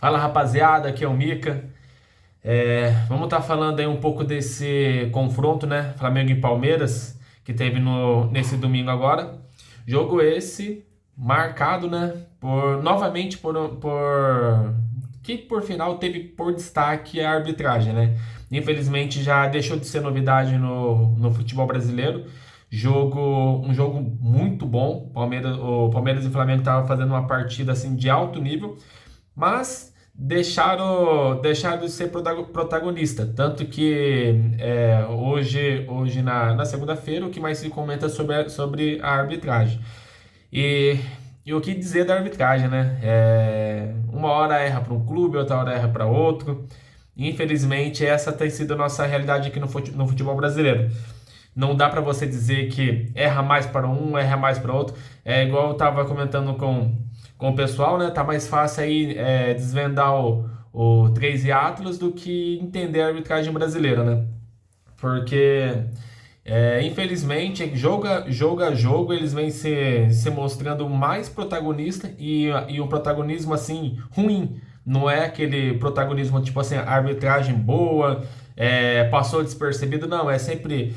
Fala rapaziada, aqui é o Mika. Vamos estar falando aí um pouco desse confronto, né? Flamengo e Palmeiras, que teve nesse domingo agora. Jogo esse marcado, né? Novamente que por final teve por destaque a arbitragem, né? Infelizmente já deixou de ser novidade no futebol brasileiro. Um jogo muito bom. O Palmeiras e o Flamengo estavam fazendo uma partida assim de alto nível, mas deixaram de ser protagonista. Tanto que hoje na segunda-feira, o que mais se comenta sobre a arbitragem. E, e o que dizer da arbitragem, né? Uma hora erra para um clube, outra hora erra para outro. Infelizmente, essa tem sido a nossa realidade aqui no futebol brasileiro. Não dá para você dizer que erra mais para um, erra mais para outro. É igual eu estava comentando com o pessoal, né? Tá mais fácil aí desvendar o 3 e Atlas do que entender a arbitragem brasileira, né? Porque infelizmente, jogo a jogo, eles vêm se mostrando mais protagonista e um protagonismo assim ruim. Não é aquele protagonismo tipo assim, arbitragem boa, passou despercebido, não. É sempre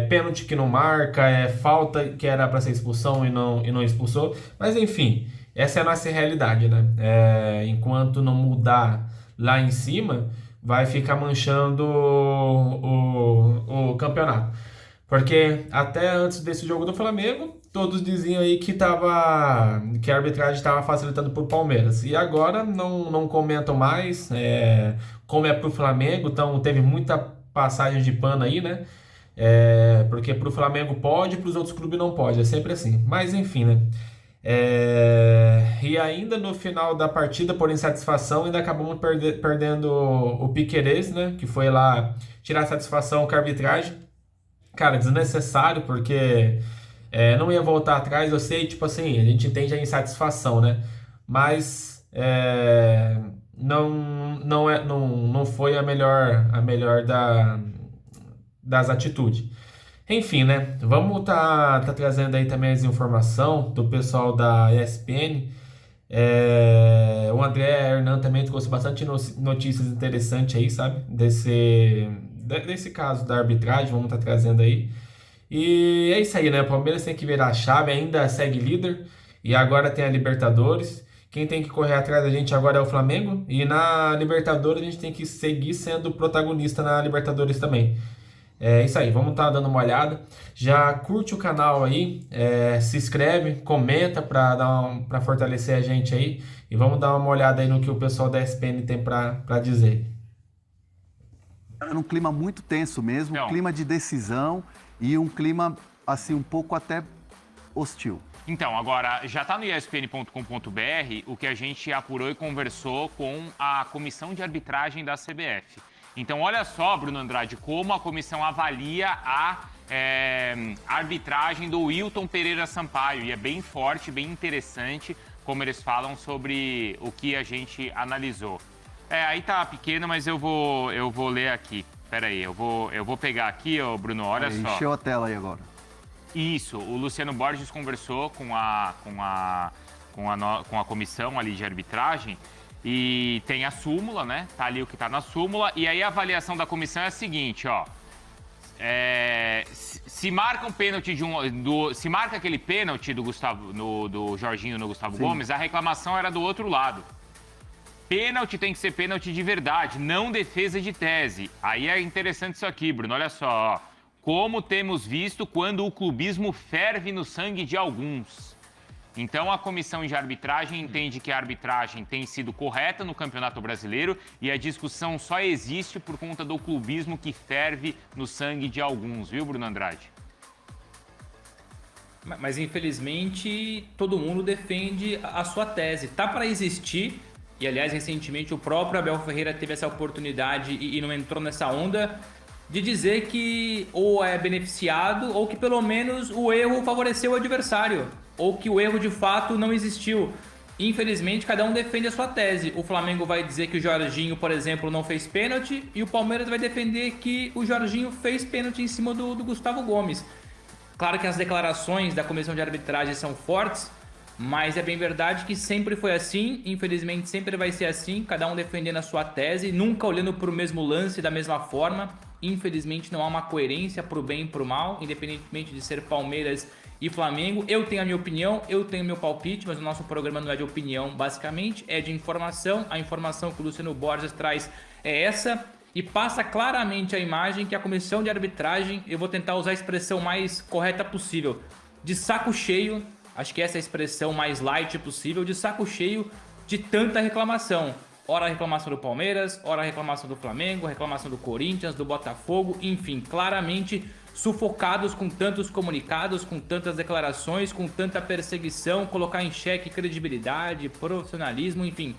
pênalti que não marca, falta que era para ser expulsão e não expulsou. Mas enfim, essa é a nossa realidade, né? Enquanto não mudar lá em cima, vai ficar manchando o campeonato. Porque até antes desse jogo do Flamengo, todos diziam aí que a arbitragem estava facilitando para o Palmeiras. E agora não comentam mais. Como é para o Flamengo, então teve muita passagem de pano aí, né? Porque para o Flamengo pode, para os outros clubes não pode. É sempre assim. Mas enfim, né? E ainda no final da partida, por insatisfação, ainda acabamos perdendo o Piquerez, né? Que foi lá tirar satisfação com a arbitragem. Cara, desnecessário, porque não ia voltar atrás. Eu sei, tipo assim, a gente entende a insatisfação, né? Mas não foi a melhor das atitudes. Enfim, né? Vamos tá trazendo aí também as informações do pessoal da ESPN. O André Hernan também trouxe bastante notícias interessantes aí, sabe? Desse caso da arbitragem, vamos estar trazendo aí. E é isso aí, né? O Palmeiras tem que virar a chave, ainda segue líder. E agora tem a Libertadores. Quem tem que correr atrás da gente agora é o Flamengo. E na Libertadores a gente tem que seguir sendo protagonista na Libertadores também. É isso aí, vamos estar dando uma olhada. Já curte o canal aí, se inscreve, comenta para fortalecer a gente aí. E vamos dar uma olhada aí no que o pessoal da SPN tem para dizer. Era um clima muito tenso mesmo, Então, clima de decisão e um clima, assim, um pouco até hostil. então, agora, já está no espn.com.br o que a gente apurou e conversou com a comissão de arbitragem da CBF. Então, olha só, Bruno Andrade, como a comissão avalia a arbitragem do Wilton Pereira Sampaio. E é bem forte, bem interessante como eles falam sobre o que a gente analisou. Aí tá pequeno, mas eu vou ler aqui. Pera aí, eu vou pegar aqui, ô Bruno, olha só. Encheu a tela aí agora. Isso, o Luciano Borges conversou com a comissão ali de arbitragem e tem a súmula, né? Tá ali o que tá na súmula. E aí a avaliação da comissão é a seguinte, ó. Se marca um pênalti se marca aquele pênalti do Jorginho no Gustavo Sim. Gomes, a reclamação era do outro lado. Pênalti tem que ser pênalti de verdade, não defesa de tese. Aí é interessante isso aqui, Bruno. Olha só, ó. Como temos visto quando o clubismo ferve no sangue de alguns. Então, a comissão de arbitragem entende que a arbitragem tem sido correta no Campeonato Brasileiro e a discussão só existe por conta do clubismo que ferve no sangue de alguns, viu, Bruno Andrade? Mas, infelizmente, todo mundo defende a sua tese. Tá para existir, e, aliás, recentemente o próprio Abel Ferreira teve essa oportunidade e não entrou nessa onda, de dizer que ou é beneficiado ou que, pelo menos, o erro favoreceu o adversário, ou que o erro, de fato, não existiu. Infelizmente, cada um defende a sua tese. O Flamengo vai dizer que o Jorginho, por exemplo, não fez pênalti, e o Palmeiras vai defender que o Jorginho fez pênalti em cima do Gustavo Gomes. Claro que as declarações da comissão de arbitragem são fortes, Mas é bem verdade que sempre foi assim, infelizmente sempre vai ser assim, cada um defendendo a sua tese, nunca olhando para o mesmo lance da mesma forma. Infelizmente não há uma coerência para o bem e para o mal, independentemente de ser Palmeiras e Flamengo. Eu tenho a minha opinião, eu tenho meu palpite, mas o nosso programa não é de opinião, basicamente, é de informação. A informação que o Luciano Borges traz é essa, e passa claramente a imagem que a comissão de arbitragem, eu vou tentar usar a expressão mais correta possível, de saco cheio, acho que essa é a expressão mais light possível, de saco cheio de tanta reclamação. Ora a reclamação do Palmeiras, ora a reclamação do Flamengo, reclamação do Corinthians, do Botafogo, enfim, claramente sufocados com tantos comunicados, com tantas declarações, com tanta perseguição, colocar em xeque credibilidade, profissionalismo, enfim,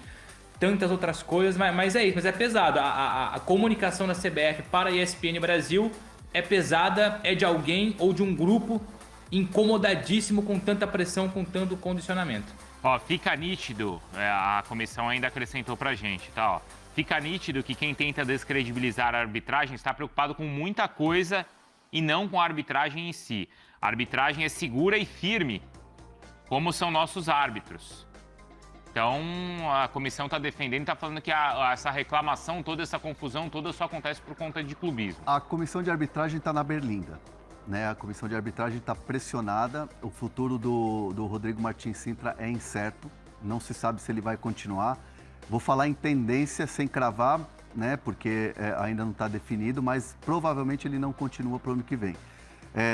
tantas outras coisas, mas é isso, mas é pesado. A comunicação da CBF para a ESPN Brasil é pesada, é de alguém ou de um grupo incomodadíssimo com tanta pressão, com tanto condicionamento. Ó, fica nítido, a comissão ainda acrescentou pra gente, tá? Ó, fica nítido que quem tenta descredibilizar a arbitragem está preocupado com muita coisa e não com a arbitragem em si. A arbitragem é segura e firme, como são nossos árbitros. Então, a comissão está defendendo, está falando que essa reclamação, toda essa confusão toda só acontece por conta de clubismo. A comissão de arbitragem está na berlinda, né? A comissão de arbitragem está pressionada. O futuro do Rodrigo Martins Cintra é incerto. Não se sabe se ele vai continuar. Vou falar em tendência sem cravar, né? Porque ainda não está definido, mas provavelmente ele não continua para o ano que vem.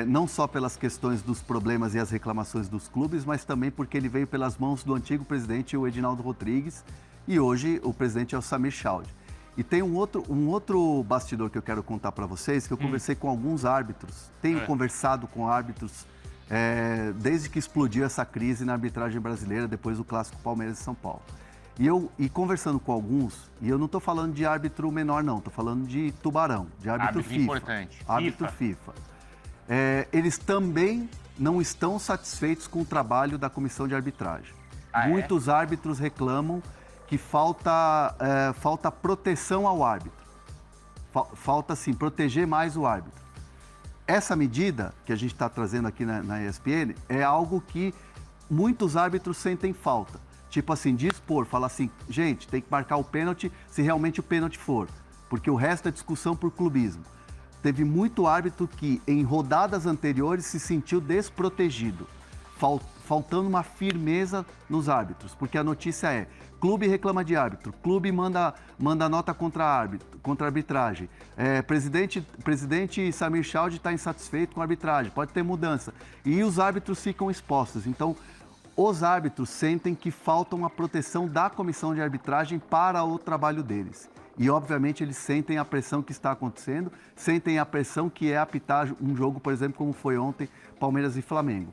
Não só pelas questões dos problemas e as reclamações dos clubes, mas também porque ele veio pelas mãos do antigo presidente, o Edinaldo Rodrigues, e hoje o presidente é o Samir Chaude. E tem um outro bastidor que eu quero contar para vocês, que eu conversei com alguns árbitros, tenho conversado com árbitros desde que explodiu essa crise na arbitragem brasileira, depois do clássico Palmeiras e São Paulo. E conversando com alguns, e eu não estou falando de árbitro menor não, estou falando de tubarão, de árbitro FIFA. Importante. Árbitro FIFA. Eles também não estão satisfeitos com o trabalho da comissão de arbitragem. Muitos árbitros reclamam que falta proteção ao árbitro. Falta, sim, proteger mais o árbitro. Essa medida que a gente está trazendo aqui na ESPN é algo que muitos árbitros sentem falta. Tipo assim, dispor, falar assim, gente, tem que marcar o pênalti se realmente o pênalti for, porque o resto é discussão por clubismo. Teve muito árbitro que, em rodadas anteriores, se sentiu desprotegido, faltando uma firmeza nos árbitros, porque a notícia é, clube reclama de árbitro, clube manda nota contra a arbitragem, presidente Samir Chaude está insatisfeito com a arbitragem, pode ter mudança, e os árbitros ficam expostos. Então, os árbitros sentem que falta uma proteção da comissão de arbitragem para o trabalho deles. E, obviamente, eles sentem a pressão que está acontecendo, sentem a pressão que é apitar um jogo, por exemplo, como foi ontem, Palmeiras e Flamengo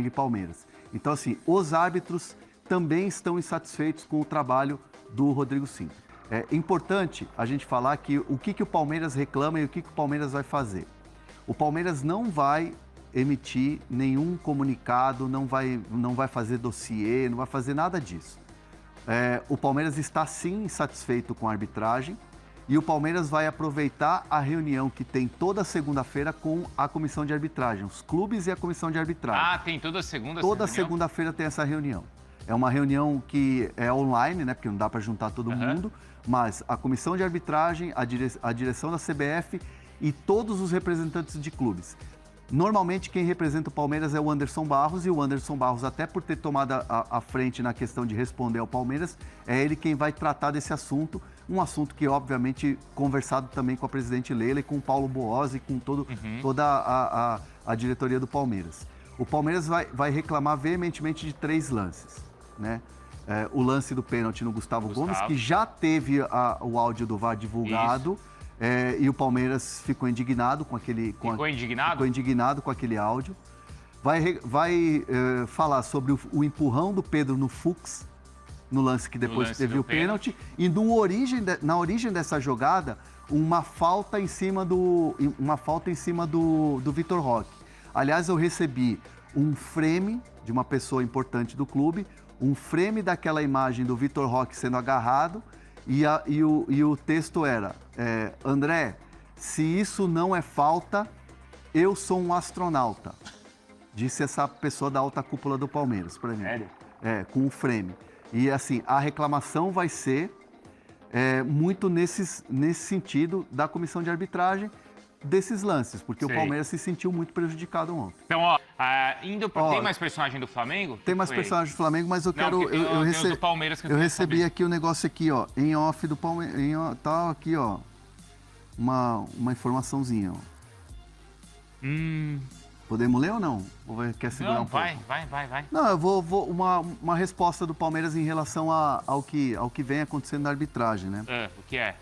e Palmeiras. Então, assim, os árbitros também estão insatisfeitos com o trabalho do Rodrigo Cintra. É importante a gente falar que o que o Palmeiras reclama e o que o Palmeiras vai fazer. O Palmeiras não vai emitir nenhum comunicado, não vai fazer dossiê, não vai fazer nada disso. O Palmeiras está sim insatisfeito com a arbitragem e o Palmeiras vai aproveitar a reunião que tem toda segunda-feira com a comissão de arbitragem, os clubes e a comissão de arbitragem. Tem toda segunda? Toda segunda-feira tem essa reunião. É uma reunião que é online, né? Porque não dá para juntar todo mundo, mas a comissão de arbitragem, a direção da CBF e todos os representantes de clubes. Normalmente quem representa o Palmeiras é o Anderson Barros, e o Anderson Barros, até por ter tomado a frente na questão de responder ao Palmeiras, é ele quem vai tratar desse assunto, um assunto que, obviamente, conversado também com a presidente Leila e com o Paulo Boazzi e com toda a diretoria do Palmeiras. O Palmeiras vai reclamar veementemente de 3 lances, né? O lance do pênalti no Gustavo Gomes, que já teve o áudio do VAR divulgado. E o Palmeiras ficou indignado com aquele... Ficou indignado com aquele áudio. Vai falar sobre o empurrão do Pedro no Fux, no lance que depois teve o pênalti. E na origem dessa jogada, uma falta em cima do Vitor Roque. Aliás, eu recebi um frame de uma pessoa importante do clube, um frame daquela imagem do Vitor Roque sendo agarrado, e o texto era, André, se isso não é falta, eu sou um astronauta. Disse essa pessoa da alta cúpula do Palmeiras para mim. Sério? com o frame. E assim, a reclamação vai ser muito nesse sentido da comissão de arbitragem desses lances, porque o Palmeiras se sentiu muito prejudicado ontem. Então, tem mais personagem do Flamengo? Tem mais personagem do Flamengo, mas eu quero... Eu recebi aqui o negócio aqui, ó, em off do Palmeiras, tá aqui, ó, uma informaçãozinha, ó. Podemos ler ou não? Ou quer segurar um pouco? Vai. Não, eu vou uma resposta do Palmeiras em relação ao que vem acontecendo na arbitragem, né? O que é?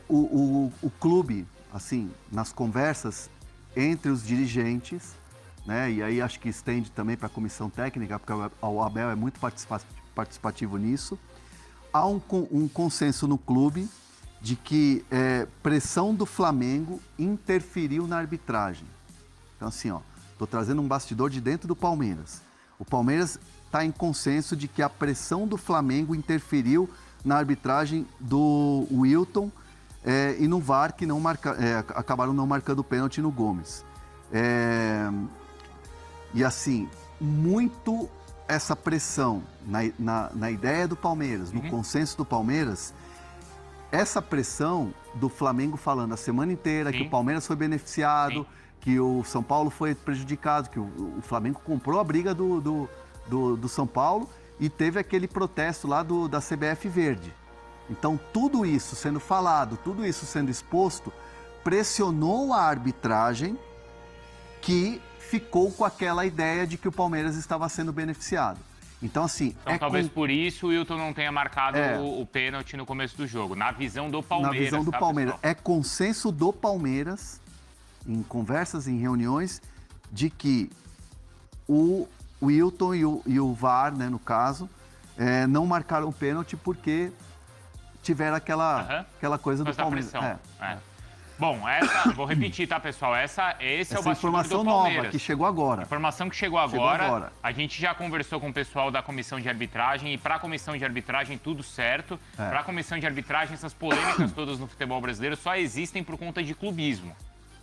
O clube, assim, nas conversas entre os dirigentes, né? E aí acho que estende também para a comissão técnica, porque o Abel é muito participativo nisso. Há um consenso no clube de que pressão do Flamengo interferiu na arbitragem. Então, assim, ó, estou trazendo um bastidor de dentro do Palmeiras. O Palmeiras está em consenso de que a pressão do Flamengo interferiu na arbitragem do Wilton e no VAR, que acabaram não marcando o pênalti no Gomes. E assim, muito essa pressão na ideia do Palmeiras, no consenso do Palmeiras, essa pressão do Flamengo falando a semana inteira que o Palmeiras foi beneficiado, que o São Paulo foi prejudicado, que o Flamengo comprou a briga do São Paulo e teve aquele protesto lá da CBF Verde. Então, tudo isso sendo falado, tudo isso sendo exposto, pressionou a arbitragem que ficou com aquela ideia de que o Palmeiras estava sendo beneficiado. Então, assim... talvez por isso o Wilton não tenha marcado o pênalti no começo do jogo, na visão do Palmeiras. Na visão do Palmeiras. É consenso do Palmeiras, em conversas, em reuniões, de que o Wilton e o VAR, né, no caso, não marcaram o pênalti porque tiveram aquela coisa do Palmeiras. Bom, vou repetir, tá, pessoal? Esse é o bastidor informação do Palmeiras. nova que chegou agora. Informação que chegou agora. A gente já conversou com o pessoal da comissão de arbitragem e para a comissão de arbitragem tudo certo. Para a comissão de arbitragem, essas polêmicas todas no futebol brasileiro só existem por conta de clubismo.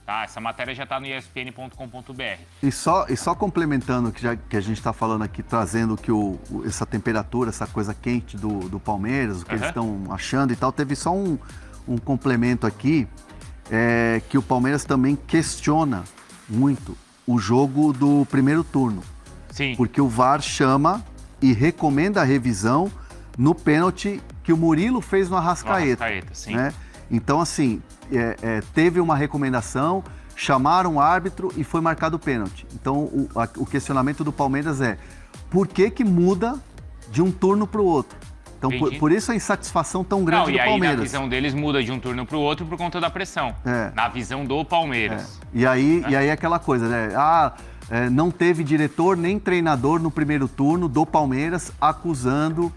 Tá? Essa matéria já está no espn.com.br. E só complementando que a gente está falando aqui, trazendo que essa temperatura, essa coisa quente do Palmeiras, o que eles estão achando e tal, teve só um complemento aqui, que o Palmeiras também questiona muito o jogo do primeiro turno. Sim. Porque o VAR chama e recomenda a revisão no pênalti que o Murilo fez no Arrascaeta. Sim. Né? Então, assim, teve uma recomendação, chamaram o árbitro e foi marcado o pênalti. Então, o questionamento do Palmeiras é por que muda de um turno para o outro? Então, por isso a insatisfação tão grande do Palmeiras. E aí, na visão deles, muda de um turno para o outro por conta da pressão. Na visão do Palmeiras. E aí aquela coisa, né? Não teve diretor nem treinador no primeiro turno do Palmeiras acusando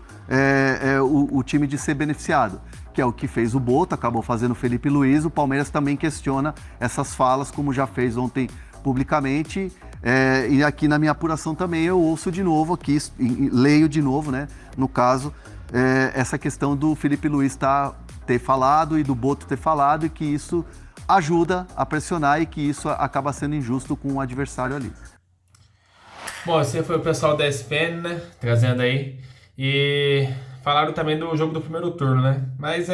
o time de ser beneficiado. Que é o que fez o Boto, acabou fazendo o Felipe Luiz. O Palmeiras também questiona essas falas, como já fez ontem publicamente. E aqui na minha apuração também eu ouço de novo aqui, leio de novo, né? No caso, essa questão do Felipe Luiz ter falado e do Boto ter falado e que isso ajuda a pressionar e que isso acaba sendo injusto com o adversário ali. Bom, esse foi o pessoal da ESPN, né? Trazendo aí. E falaram também do jogo do primeiro turno, né? Mas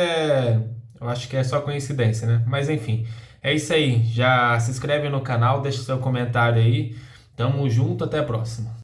eu acho que é só coincidência, né? Mas enfim, é isso aí. Já se inscreve no canal, deixa seu comentário aí. Tamo junto, até a próxima.